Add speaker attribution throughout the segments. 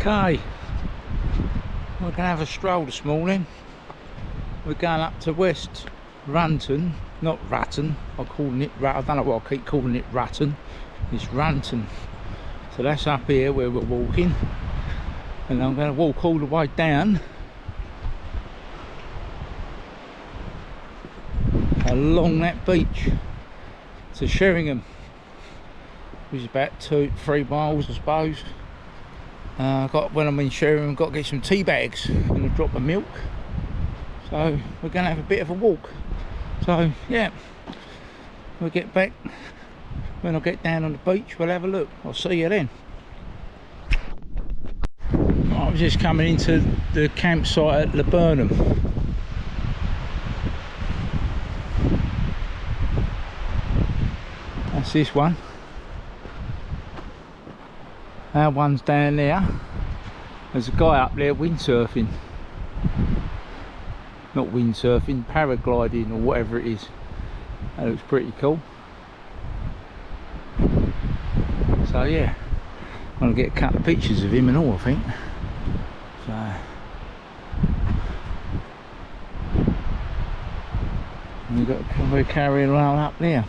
Speaker 1: Okay, we're going to have a stroll this morning. We're going up to West Runton, not Ratton. I'm calling it I don't know what I keep calling it Ratton. It's Runton. So that's up here where we're walking, and I'm going to walk all the way down along that beach to Sheringham, which is about 2-3 miles, I suppose. When I'm in Sheringham, I've got to get some tea bags and a drop of milk. So we're going to have a bit of a walk. So yeah, we'll get back when I get down on the beach. We'll have a look. I'll see you then. I was just coming into the campsite at Weybourne. That's this one. Our one's down there. There's a guy up there windsurfing. Not windsurfing, paragliding or whatever it is. That looks pretty cool. So yeah, I'm going to get a couple of pictures of him and all, I think. So we're carrying around up there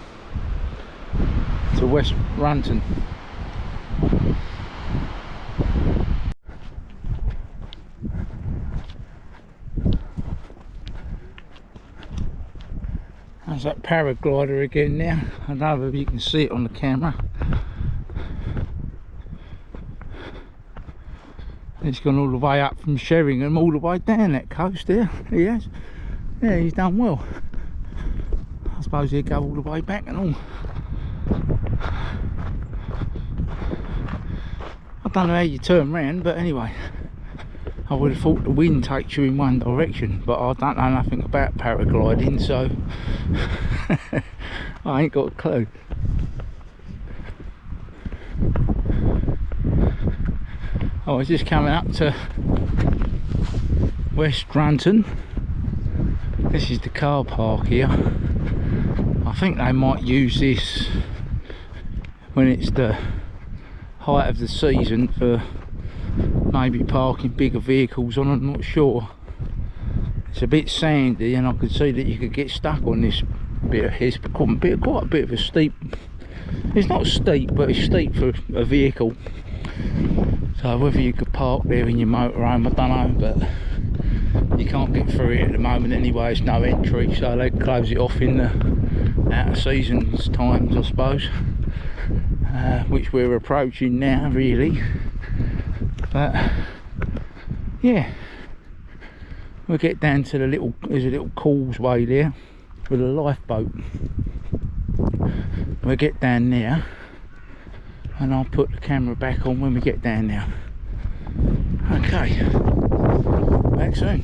Speaker 1: to West Runton. There's that paraglider again now. I don't know if you can see it on the camera. It's gone all the way up from Sheringham all the way down that coast there. He has. Yeah, he's done well. I suppose he'll go all the way back and all. I don't know how you turn round, but anyway. I would have thought the wind takes you in one direction, but I don't know nothing about paragliding, so I ain't got a clue. I was just coming up to West Runton. This is the car park here. I think they might use this when it's the height of the season for maybe parking bigger vehicles on. I'm not sure. It's a bit sandy, and I could see that you could get stuck on this bit of hiss, but quite a bit of a steep. It's not steep, but it's steep for a vehicle. So whether you could park there in your motorhome, I don't know, but you can't get through it at the moment anyway. It's no entry, so they close it off in the out of seasons times, I suppose, which we're approaching now, really. But yeah, we'll get down to there's a little causeway there with a lifeboat. We'll get down there and I'll put the camera back on when we get down there. Okay, back soon.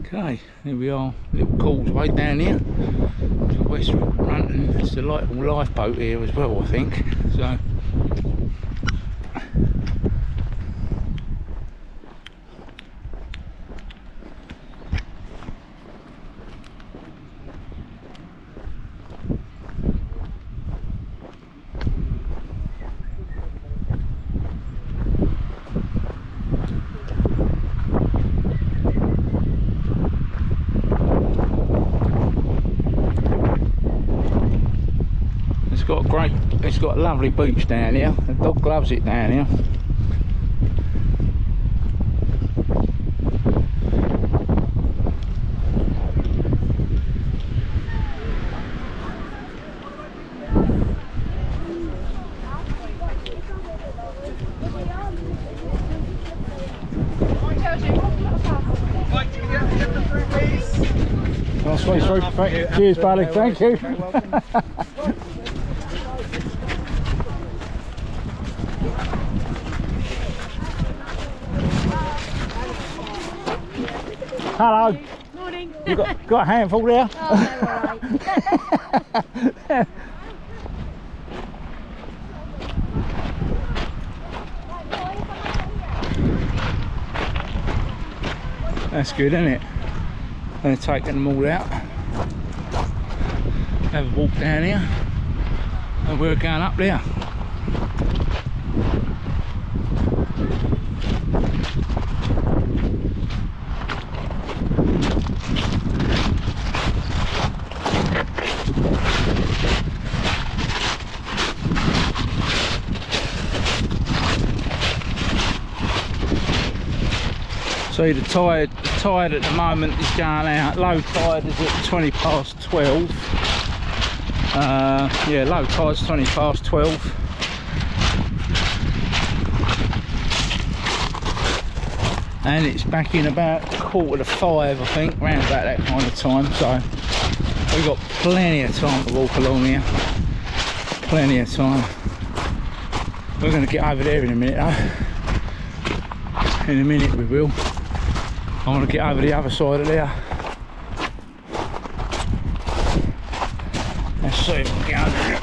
Speaker 1: Okay, here we are, little causeway down here to West Runton. There's a little lifeboat here as well, I think. So it's got a lovely beach down here. The dog loves it down here. Nice sweet fruit. Cheers, buddy. Thank you. Hello. Morning. You got a handful there? Oh, no, alright. That's good, isn't it? They're taking them all out. Have a walk down here, and we're going up there. See, the tide at the moment is going out. Low tide is at 20 past 12. Yeah, low tide's 20 past 12. And it's back in about 4:45, I think, round about that kind of time. So we've got plenty of time to walk along here. Plenty of time. We're going to get over there in a minute though. In a minute we will. I want to get over the other side of there. Let's see if we can get over there.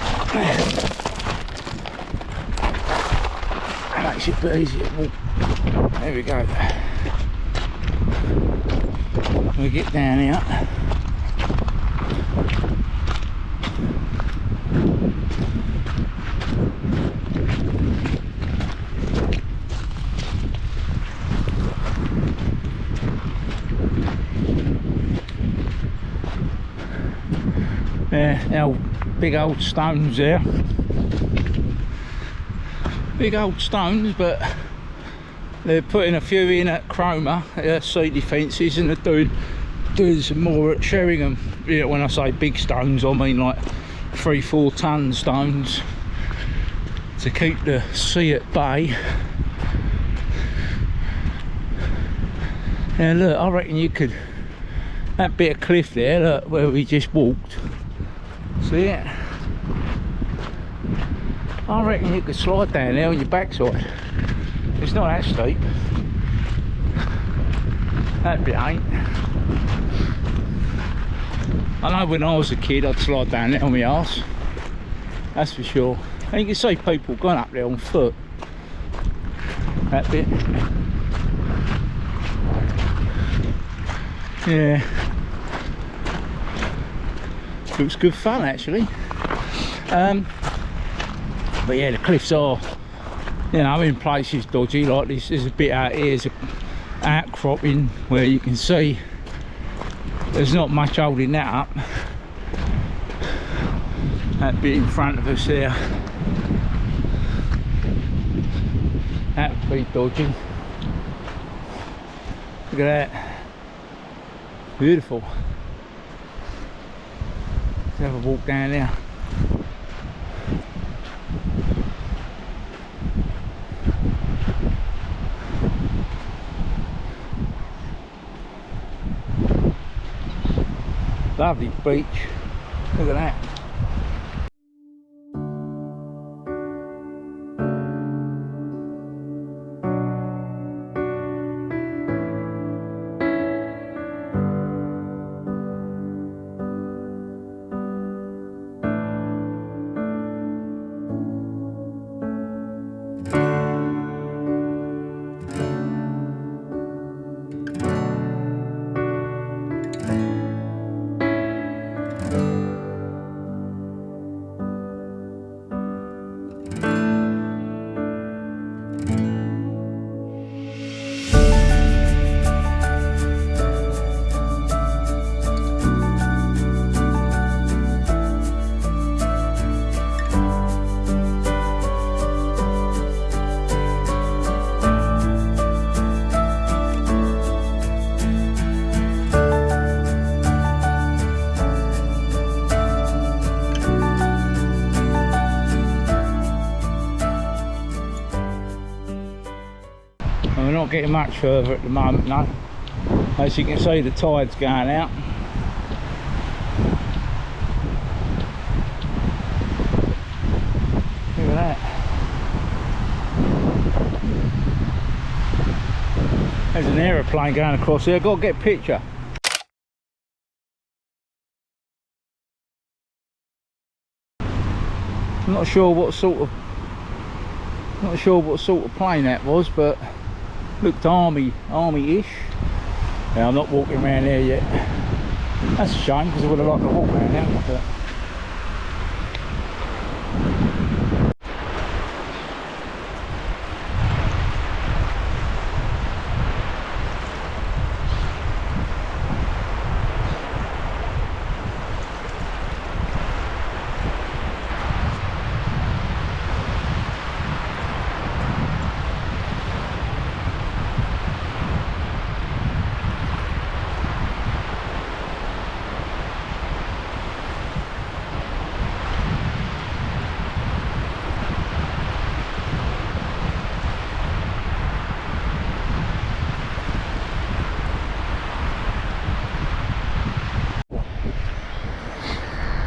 Speaker 1: That makes it a bit easier to walk. There we go. We get down here. Now big old stones there. Big old stones, but they're putting a few in at Cromer, sea defences, and they're doing some more at Sheringham. Yeah, when I say big stones, I mean like 3-4 ton stones to keep the sea at bay. Now look, I reckon you could, that bit of cliff there, look, where we just walked, see it? I reckon you could slide down there on your backside. It's not that steep. That bit ain't. I know when I was a kid I'd slide down there on my arse. That's for sure. And you can see people going up there on foot. That bit. Yeah. Looks good fun actually. But yeah, the cliffs are, you know, in places dodgy like this. There's a bit out here, there's an outcropping where you can see there's not much holding that up. That bit in front of us there, that would be dodgy. Look at that, beautiful. Let's have a walk down there. Lovely beach, look at that. We're not getting much further at the moment, no. As you can see, the tide's going out. Look at that. There's an aeroplane going across here. I've got to get a picture. I'm not sure what sort of plane that was, but looked army-ish. Yeah, I'm not walking around there yet. That's a shame because I would have liked to walk around there. But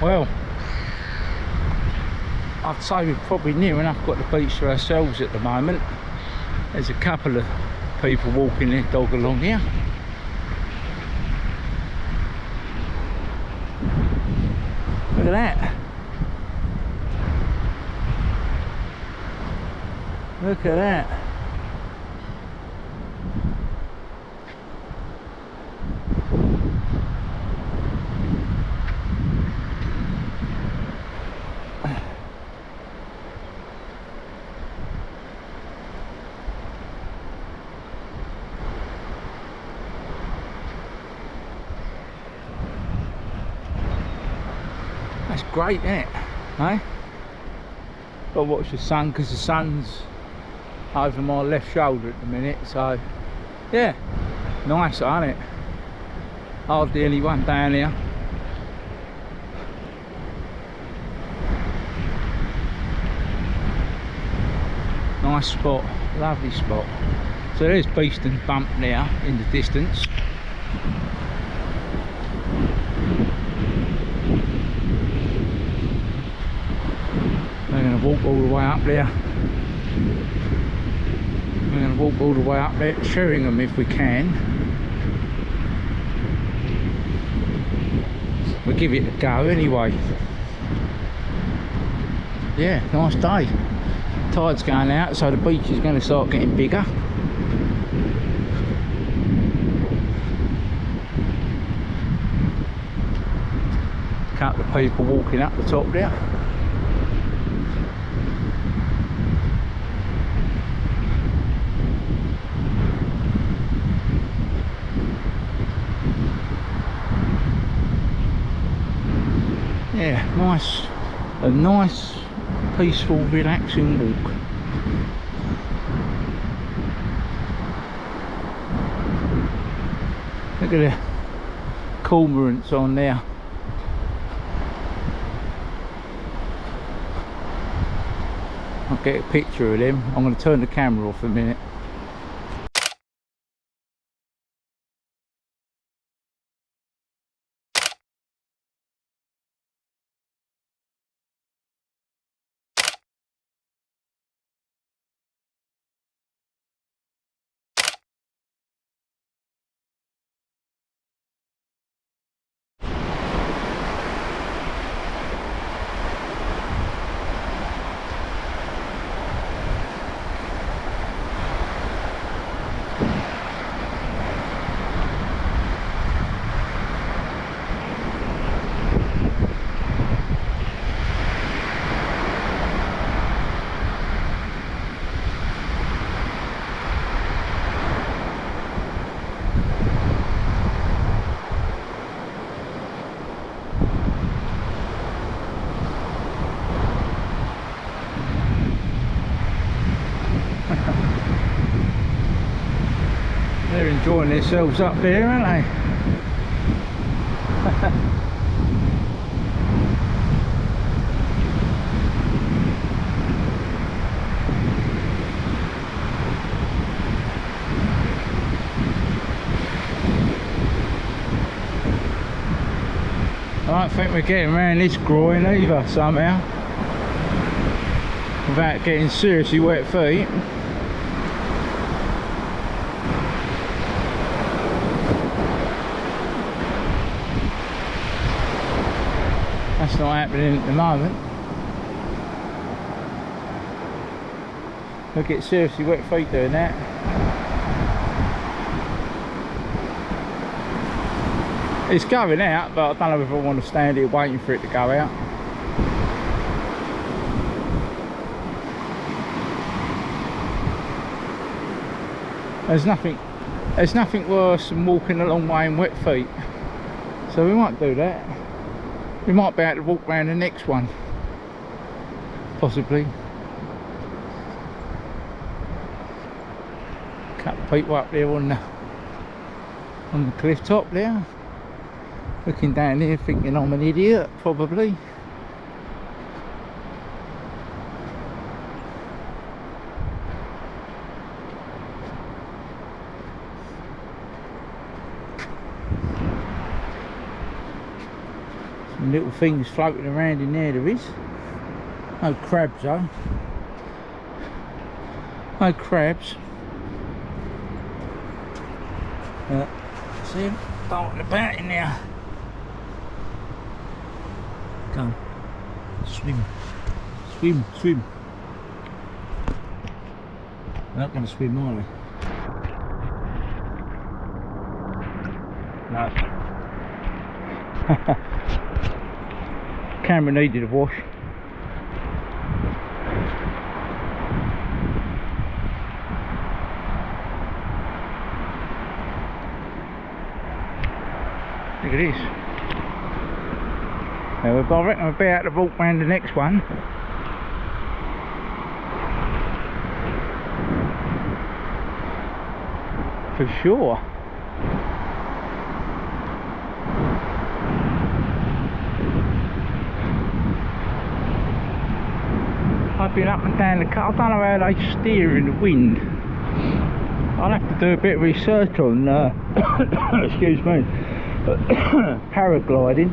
Speaker 1: Well, I'd say we've probably near enough got the beach to ourselves at the moment. There's a couple of people walking their dog along here. Look at that. Look at that. That's great, isn't it? Eh? Got to watch the sun because the sun's over my left shoulder at the minute, so yeah, nice, isn't it? Hardly anyone down here. Nice spot, lovely spot. So there's Beeston bump now in the distance. We're going to walk all the way up there. We're going to walk all the way up there, Sheringham if we can. We'll give it a go anyway. Yeah, nice day. Tide's going out, so the beach is going to start getting bigger. A couple of people walking up the top there. Yeah, nice, a nice, peaceful, relaxing walk. Look at the cormorants on there. I'll get a picture of them. I'm going to turn the camera off a minute. They're enjoying themselves up there, aren't they? I don't think we're getting around this groin either somehow without getting seriously wet feet. That's not happening at the moment. We'll get seriously wet feet doing that. It's going out, but I don't know if I want to stand here waiting for it to go out. There's nothing worse than walking a long way in wet feet. So we might do that. We might be able to walk around the next one, possibly. A couple of people up there on the cliff top there, looking down here thinking I'm an idiot, probably. And little things floating around in there is. No crabs though. No crabs. See them darting about in there. Go on. Swim. Swim, swim. They're not going to swim, are they? No. Camera needed a wash. Look at this. Now, I reckon we'll be able to walk round the next one. For sure. I've been up and down the car. I don't know how they steer in the wind. I'll have to do a bit of research on excuse me, paragliding.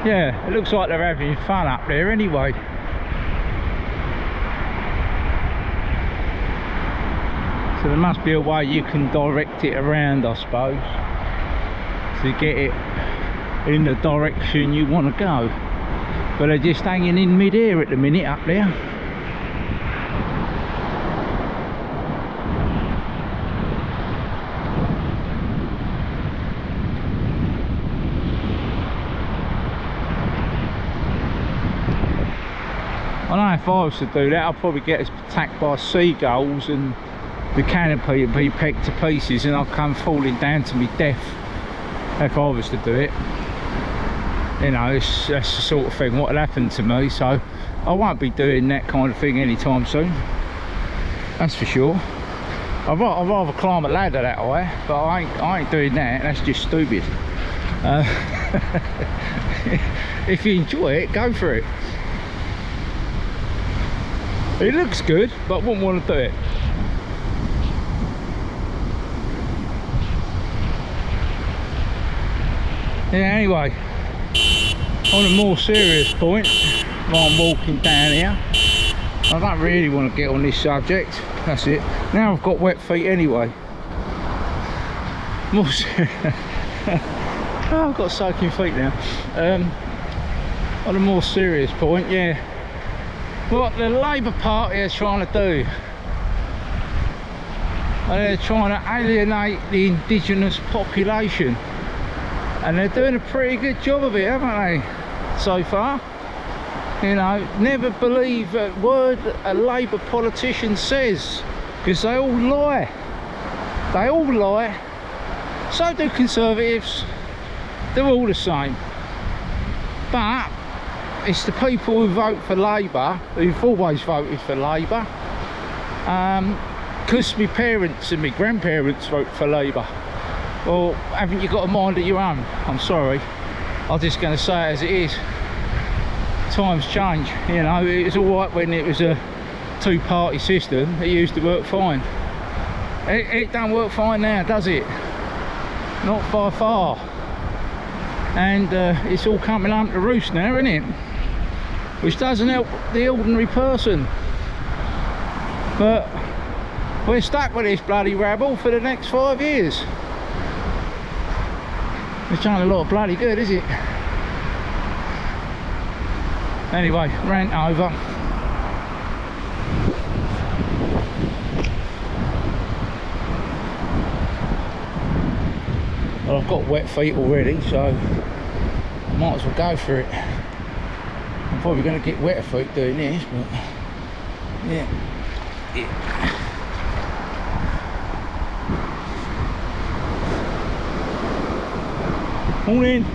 Speaker 1: Yeah, it looks like they're having fun up there anyway. So there must be a way you can direct it around, I suppose, to get it in the direction you want to go. But they're just hanging in mid-air at the minute up there. I know if I was to do that, I'd probably get attacked by seagulls and the canopy would be pecked to pieces and I'd come falling down to my death if I was to do it. You know, that's the sort of thing what would happen to me, so I won't be doing that kind of thing anytime soon, that's for sure. I'd rather climb a ladder that way, but I ain't doing that. That's just stupid. If you enjoy it, go for it. It looks good, but I wouldn't want to do it. Yeah, anyway, on a more serious point, while I'm walking down here, I don't really want to get on this subject. That's it. Now I've got wet feet anyway. More oh, I've got soaking feet now. On a more serious point, yeah, what the Labour Party are trying to do, they're trying to alienate the indigenous population, and they're doing a pretty good job of it, haven't they, so far? You know, never believe a word a Labour politician says, because they all lie. They all lie. So do Conservatives. They're all the same. But it's the people who vote for Labour, who've always voted for Labour, because my parents and my grandparents vote for Labour. Well, haven't you got a mind of your own? I'm sorry, I'm just going to say it as it is. Times change, you know. It was alright when it was a two-party system. It used to work fine. It don't work fine now, does it? Not by far. And it's all coming home to roost now, isn't it? Which doesn't help the ordinary person. But we're stuck with this bloody rabble for the next 5 years. Which ain't a lot of bloody good, is it? Anyway, rant over. Well, I've got wet feet already, so might as well go for it. I'm probably going to get wetter feet doing this, but yeah. Morning.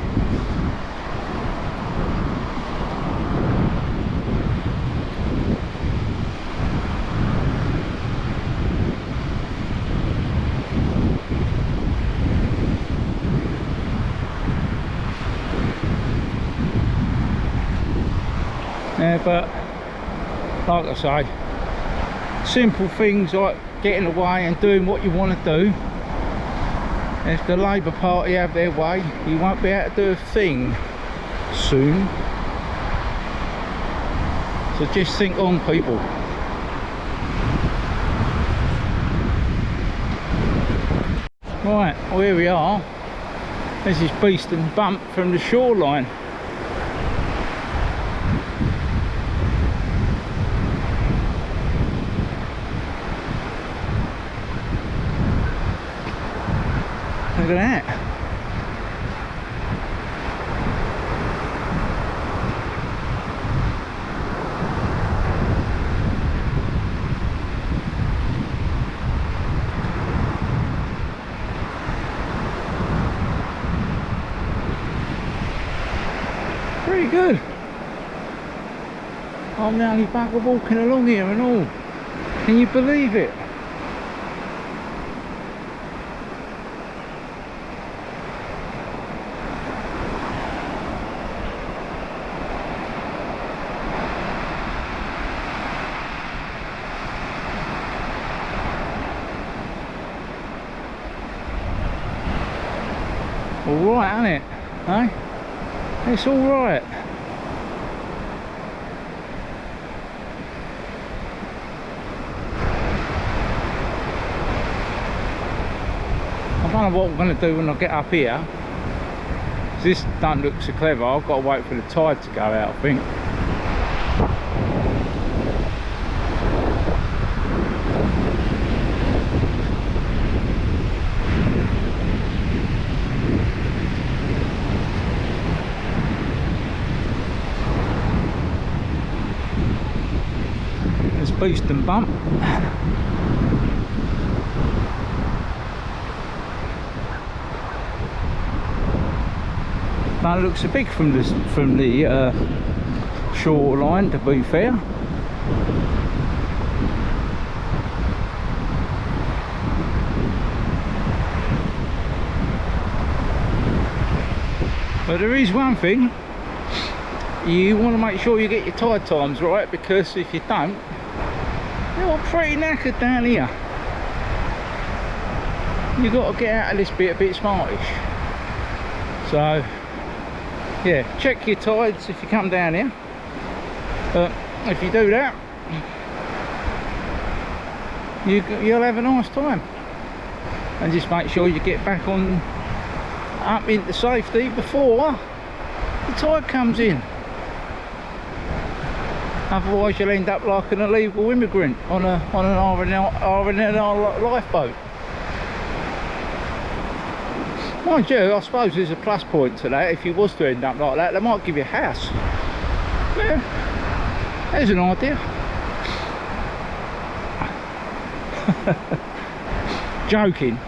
Speaker 1: Yeah, but like I say, simple things like getting away and doing what you want to do, If the Labour Party have their way, you won't be able to do a thing soon. So just think on, people. Right, well, here we are. This is Beeston Bump from the shoreline. Look at that. Pretty good. I'm nearly back walking along here and all. Can you believe it? Alright, isn't it? Eh? It's alright. I don't know what I'm going to do when I get up here. This don't look so clever. I've got to wait for the tide to go out, I think. Beeston Bump. That looks a big from the shoreline, to be fair. But there is one thing, you want to make sure you get your tide times right, because if you don't, you're pretty knackered down here. You've got to get out of this bit a bit smartish. So yeah, check your tides if you come down here. But if you do that, you'll have a nice time. And just make sure you get back on up into safety before the tide comes in. Otherwise you'll end up like an illegal immigrant on an R&R lifeboat. Mind you, I suppose there's a plus point to that. If you was to end up like that, they might give you a house. Yeah, there's an idea. Joking.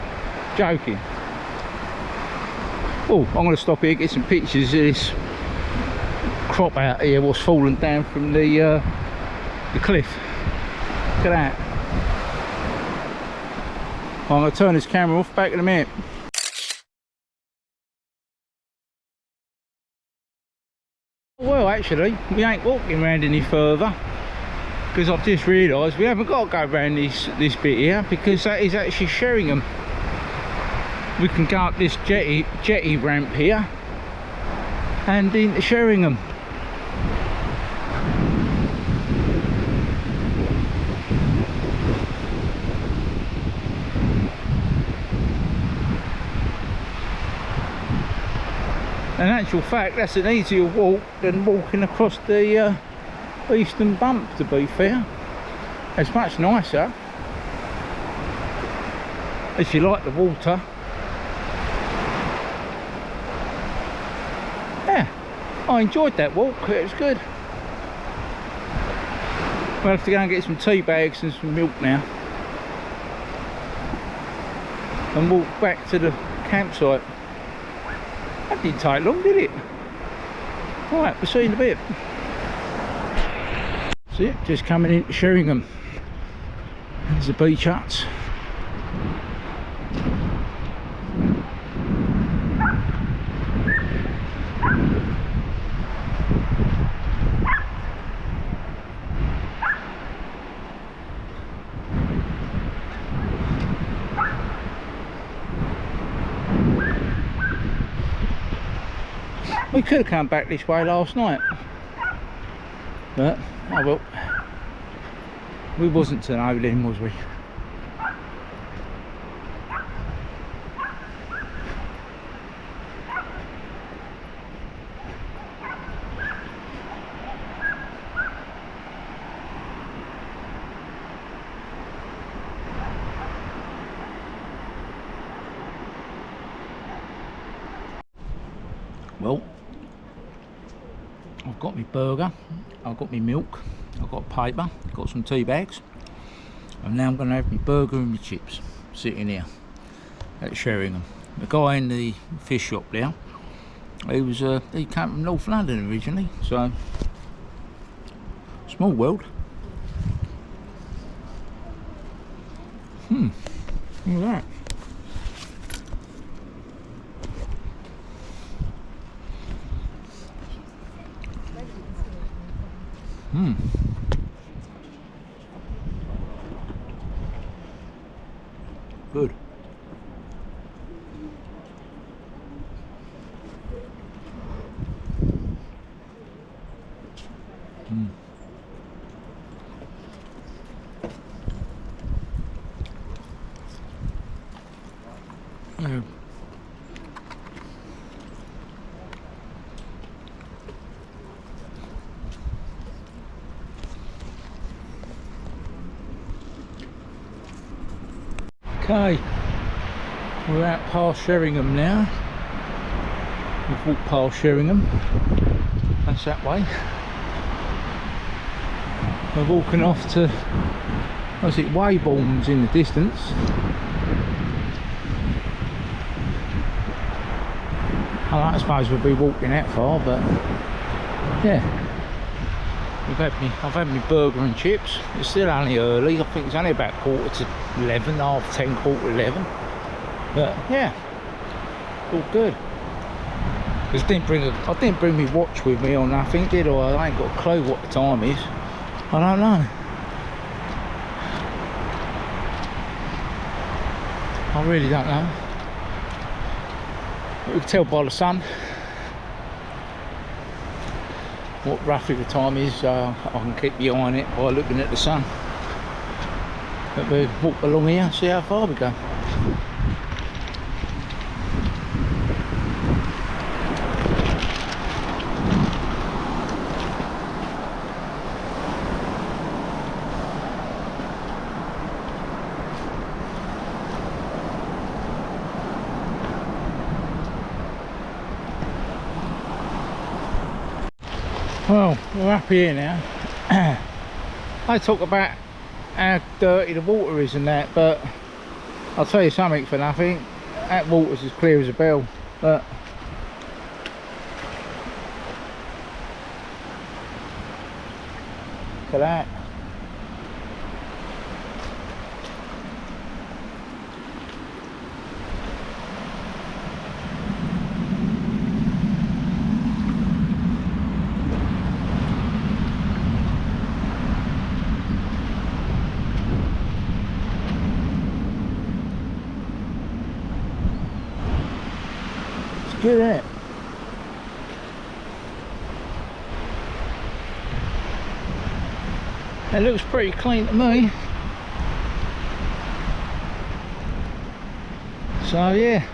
Speaker 1: Oh, I'm going to stop here, get some pictures of this crop out here, what's fallen down from the cliff. Look at that. I'm going to turn this camera off, back in a minute. Well, actually, we ain't walking around any further, because I've just realised we haven't got to go around this bit here, because that is actually Sheringham. We can go up this jetty ramp here and into Sheringham. In actual fact, that's an easier walk than walking across the Beeston Bump, to be fair. It's much nicer if you like the water. Yeah, I enjoyed that walk, it was good. We'll have to go and get some tea bags and some milk now and walk back to the campsite. That didn't take long, did it? Right, we'll see you in a bit. See it, just coming into Sheringham. There's the beach huts. We could have come back this way last night, but oh well. We wasn't to know then, was we? Well, I've got my burger, I've got my milk, I've got paper, I've got some tea bags, and now I'm going to have my burger and my chips sitting here at Sheringham. The guy in the fish shop there, he came from North London originally, so small world. Look at that. Good. Yeah. Okay, we're out past Sheringham now. We've walked past Sheringham. That's that way. We're walking off to, what's it, Weybourne's in the distance. I don't suppose we'll be walking that far, but yeah. I've had my burger and chips. It's still only early. I think it's only about 11:15, half 10, 11:15. But yeah, all good. I didn't bring my watch with me or nothing, did I? I ain't got a clue what the time is. I don't know. I really don't know. But you can tell by the sun what roughly the time is. I can keep my eye on it by looking at the sun. But we'll walk along here and see how far we go. Well, we're up here now. They talk about how dirty the water is and that, but I'll tell you something for nothing, that water's as clear as a bell. But look at that. Good, isn't it? It looks pretty clean to me. So yeah.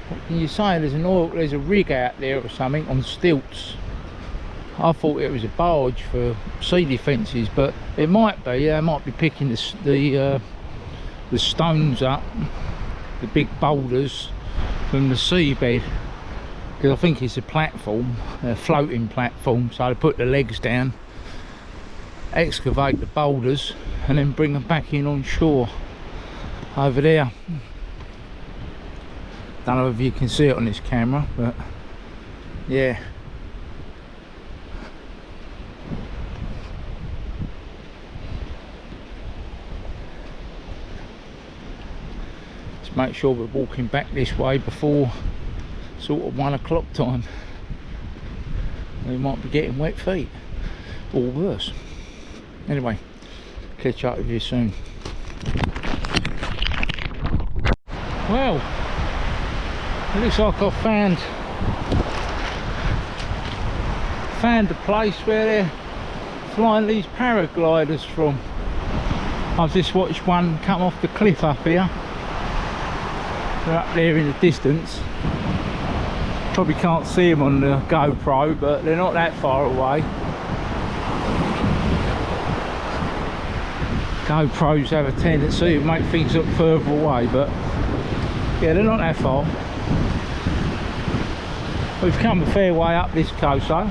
Speaker 1: What can you say? There's a rig out there or something on stilts. I thought it was a barge for sea defences, but it might be. Yeah, it might be picking the stones up, the big boulders from the seabed. Because I think it's a platform, a floating platform. So they put the legs down, excavate the boulders, and then bring them back in on shore over there. Don't know if you can see it on this camera, but yeah. Make sure we're walking back this way before sort of 1 o'clock time. We might be getting wet feet or worse. Anyway, catch up with you soon. Well, it looks like I've found the place where they're flying these paragliders from. I've just watched one come off the cliff up here. They're up there in the distance. Probably can't see them on the GoPro, but they're not that far away. GoPros have a tendency to make things look further away, but yeah, they're not that far. We've come a fair way up this coast though.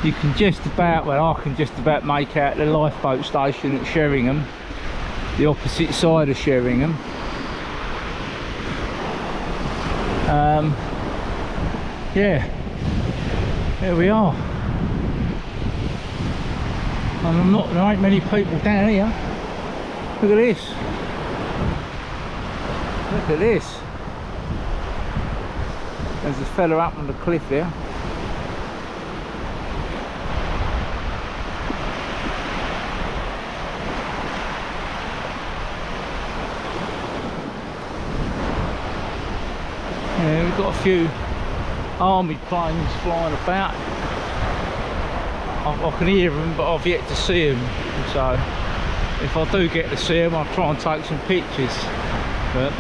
Speaker 1: You can just about, well, I can just about make out the lifeboat station at Sheringham, the opposite side of Sheringham. Yeah, there we are. And there ain't many people down here. Look at this. Look at this. There's a fella up on the cliff there. Yeah, we've got a few army planes flying about. I can hear them, but I've yet to see them. So if I do get to see them, I'll try and take some pictures. But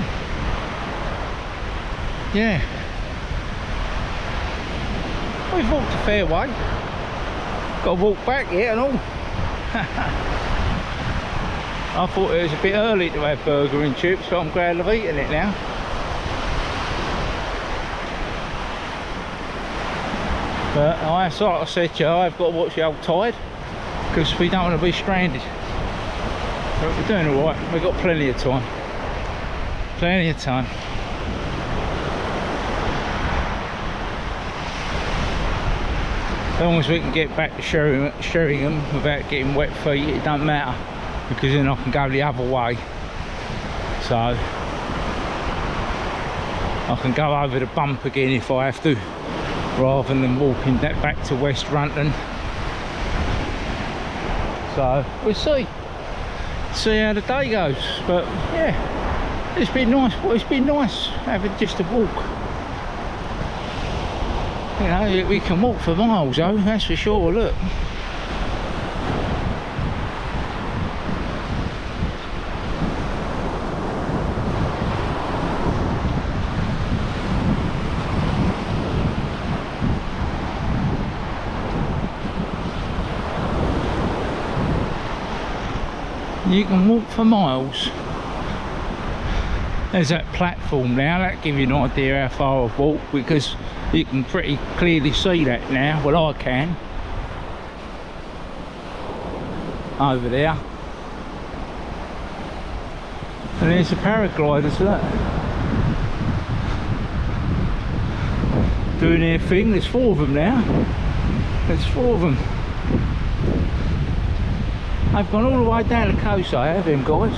Speaker 1: yeah, we've walked a fair way. Got to walk back yet and all. I thought it was a bit early to have burger and chips, so I'm glad I've eaten it now. But like I said to you, I've got to watch the old tide because we don't want to be stranded. But we're doing alright, we've got plenty of time. Plenty of time. As long as we can get back to Sheringham without getting wet feet, it don't matter, because then I can go the other way. So I can go over the bump again if I have to, rather than walking that back to West Runton. So we'll see how the day goes. But yeah, it's been nice. Well, it's been nice having just a walk. You know, we can walk for miles though, that's for sure. Look, you can walk for miles. There's that platform now, that gives you an idea how far I've walked, because you can pretty clearly see that now. Well, I can. Over there. And there's the paragliders, look. Doing their thing. There's 4 of them now. There's 4 of them. They've gone all the way down the coast, I have, them guys.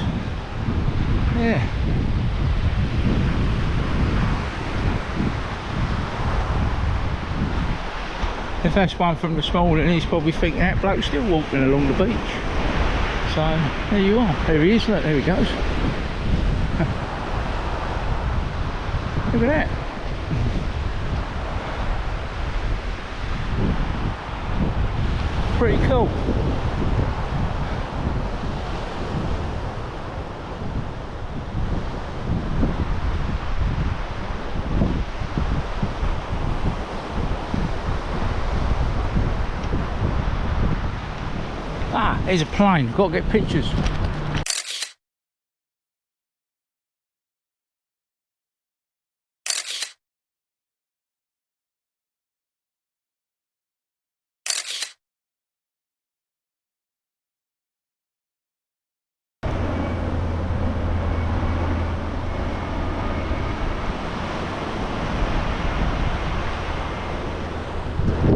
Speaker 1: Yeah. If that's one from this morning, he's probably thinking that bloke's still walking along the beach. So there you are. There he is. Look, there he goes. Look at that. Pretty cool. Ah, there's a plane. Got to get pictures.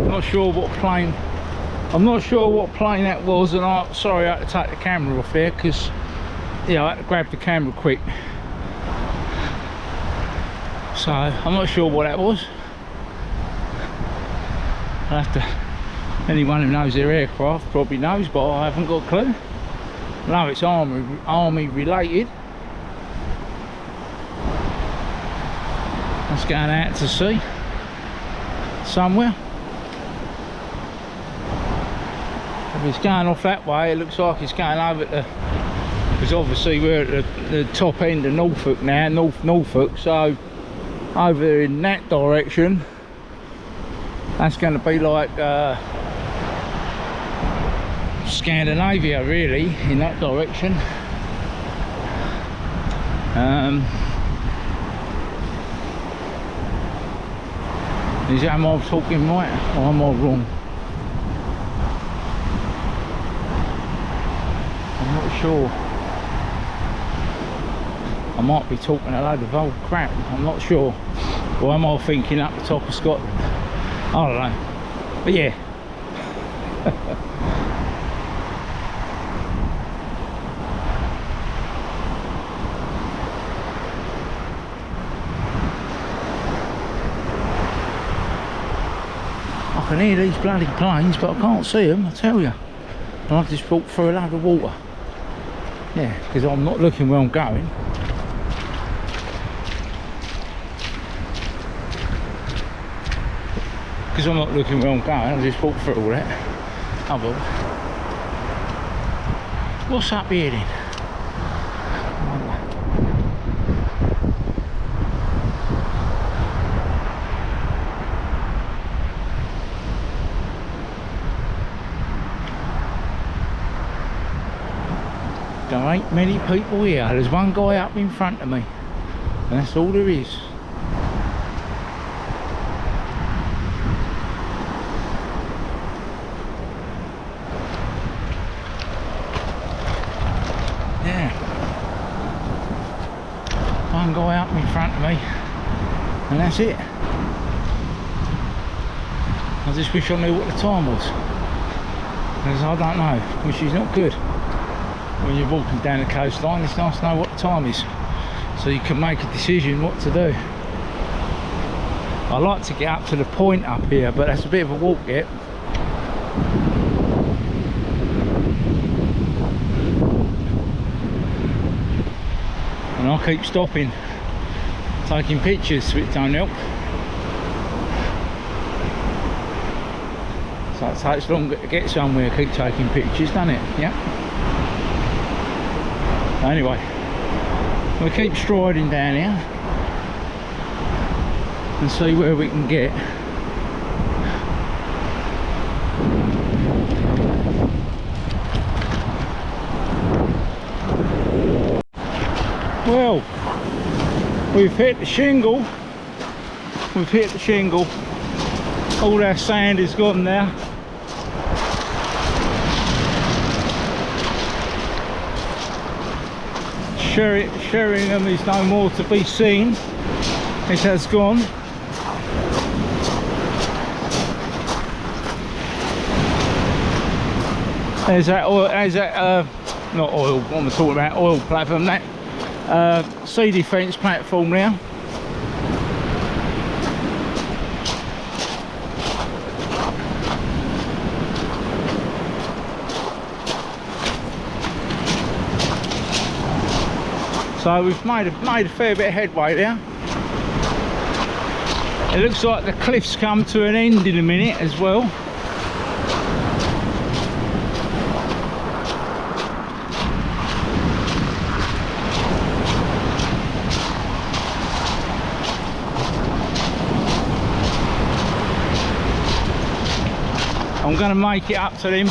Speaker 1: Not sure what plane. I'm not sure what plane that was, and I'm sorry I had to take the camera off there because, yeah, I had to grab the camera quick. So I'm not sure what that was. I'll have to. Anyone who knows their aircraft probably knows, but I haven't got a clue. No, it's army related. It's going out to sea somewhere. If it's going off that way, it looks like it's going over to, because obviously we're at the top end of Norfolk now, Norfolk, so over in that direction, that's going to be like Scandinavia really, in that direction. Am I talking right or am I wrong? I'm not sure. I might be talking a load of old crap, I'm not sure. Or am I thinking up the top of Scotland? I don't know. But yeah. I can hear these bloody planes, but I can't see them, I tell you. And I've just walked through a load of water. Yeah, because I'm not looking where I'm going. Because I'm not looking where I'm going, I just walked through all that. Oh well. What's up here then? There ain't many people here. There's one guy up in front of me, and that's all there is. Yeah, one guy up in front of me, and that's it. I just wish I knew what the time was, because I don't know, which is not good. When you're walking down the coastline, it's nice to know what the time is, so you can make a decision what to do. I like to get up to the point up here, but that's a bit of a walk yet. And I keep stopping, taking pictures, which don't help. So it takes longer to get somewhere, keep taking pictures, doesn't it? Yeah. Anyway, we'll keep striding down here and see where we can get. Well, we've hit the shingle. We've hit the shingle. All our sand is gone now. Sheringham is no more to be seen. It has gone. There's that oil, not oil, what am I talking about? Oil platform, that sea defence platform now. So we've made a fair bit of headway there. It looks like the cliffs come to an end in a minute as well. I'm going to make it up to them,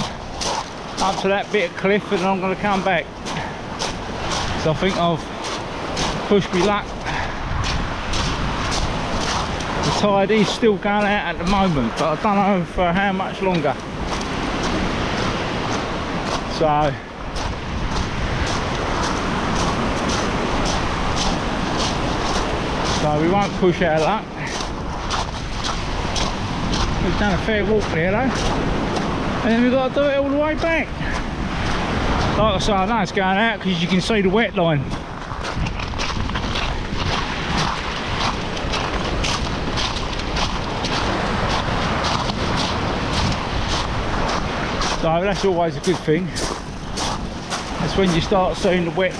Speaker 1: up to that bit of cliff, and I'm going to come back. So I think I've pushed me luck. The tide is still going out at the moment, but I don't know for how much longer. So we won't push our luck. We've done a fair walk there though, and then we've got to do it all the way back. Like I say, I know it's going out because you can see the wet line. So that's always a good thing. That's when you start seeing the wet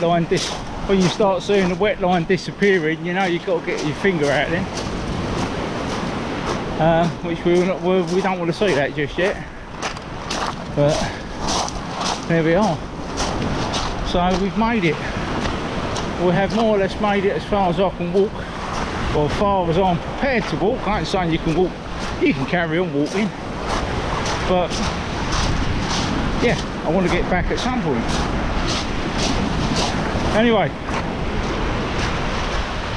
Speaker 1: line disappearing, you know you've got to get your finger out there. which we don't want to see that just yet, but there we are. So we've made it. We have more or less made it as far as I can walk, or as far as I'm prepared to walk. I ain't saying you can walk, you can carry on walking, but yeah, I want to get back at some point. Anyway,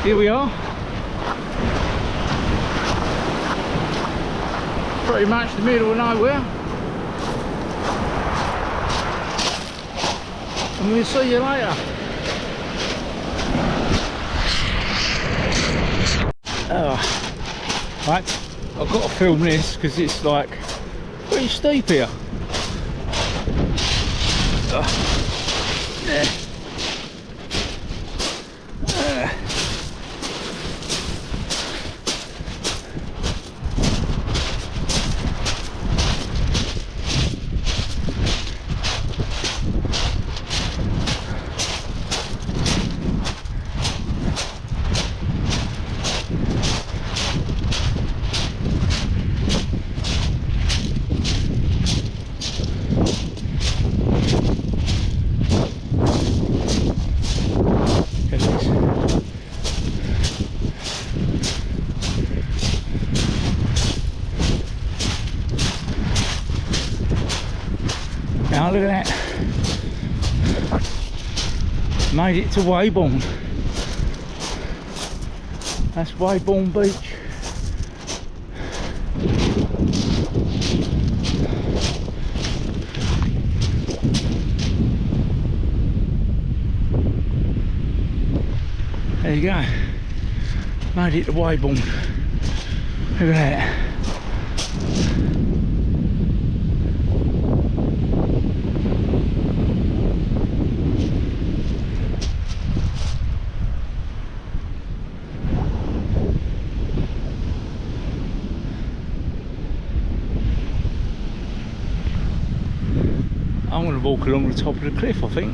Speaker 1: here we are. Pretty much the middle of nowhere. And we'll see you later. Right, I've got to film this because it's like pretty steep here. Yeah. Now look at that. Made it to Weybourne. That's Weybourne Beach. There you go. Made it to Weybourne. Look at that. I'm going to walk along the top of the cliff, I think.